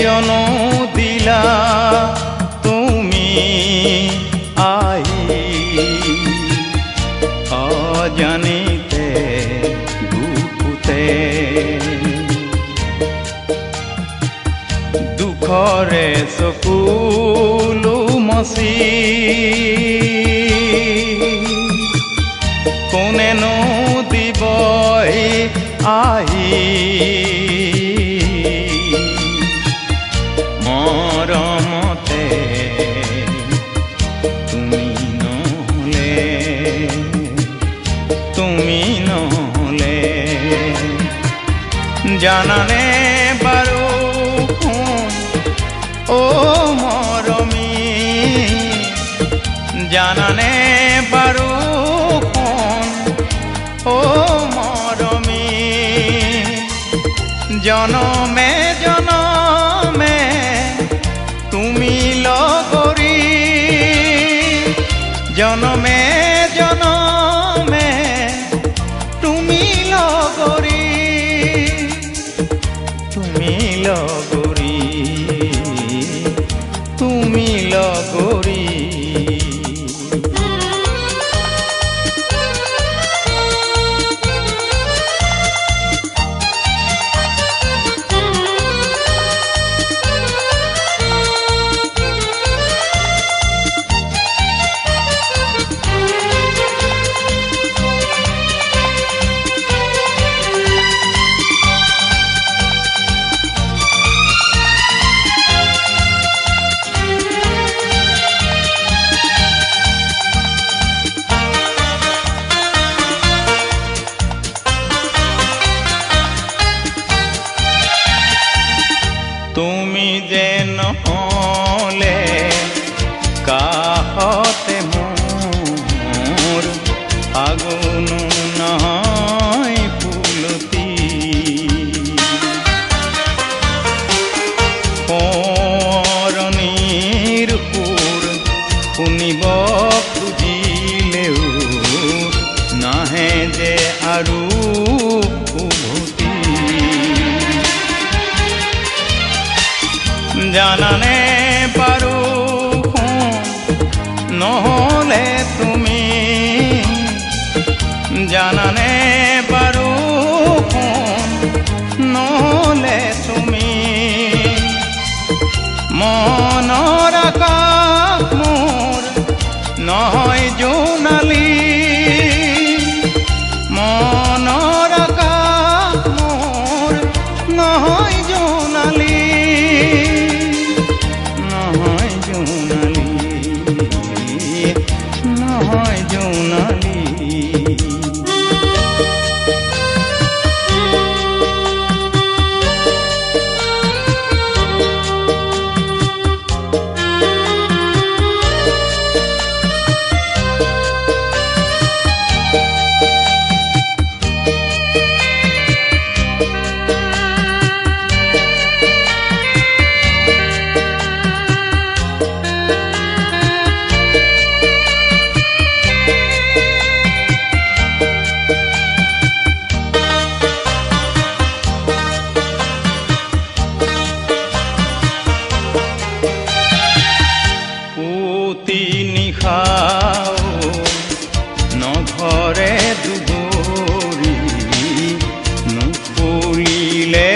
কিয়নো দিলা তুমি আহি অজানিতে গুপুতে দুখৰে চকুলো মচি কোনেনো দিব আহি মৰমতে তুমি নহলে জানানে বাৰু ও মৰমী জানানে বাৰু ও মৰমী জনমে জনমে তুমি লগৰী জনমে জনমে তুমি লগৰী তুমি লগৰী তুমি লগৰী তুমি যে নহলে কাষতে মোৰ আগুনো নহয় ফুলতি পৰণিৰ সুৰ শুনিব খুজিলেও নাহে যে আৰু জানানে বাৰু নহলে তুমি জানানে বাৰু নহলে তুমি মনৰ আকাশ মোৰ নহয় জোনালী মনৰ আকাশ মোৰ নহয় জোনালী নহয় জোনালী নঘৰে দুবৰি নুফুলিলে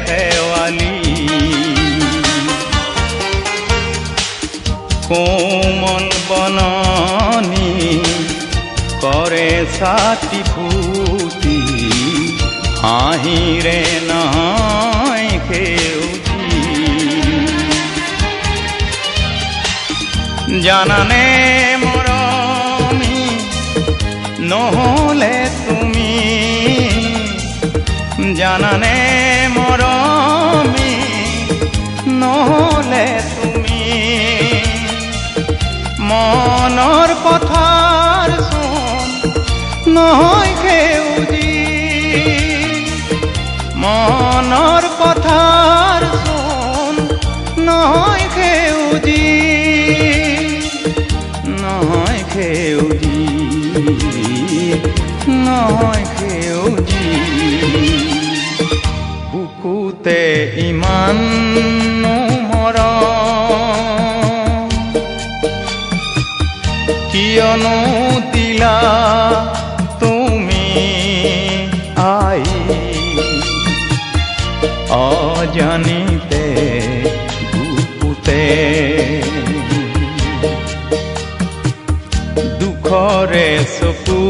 শেৱালি কোমল বননি কৰে ছাতি ফুটি হাঁহিৰে নহয় সেউজী জানানে মৰমী নহলে তুমি জানানে মৰমী নহলে তুমি মনৰ পথাৰ চোন নহয় সেউজী মনৰ পথাৰ চোন নহয় সেউজী নহয় সেউজী নহয় সেউজী বুকুত বুকুতে ইমান মৰম কিয়নো দিলা তুমি আই অজানিতে বুকুতে দুখৰে চকু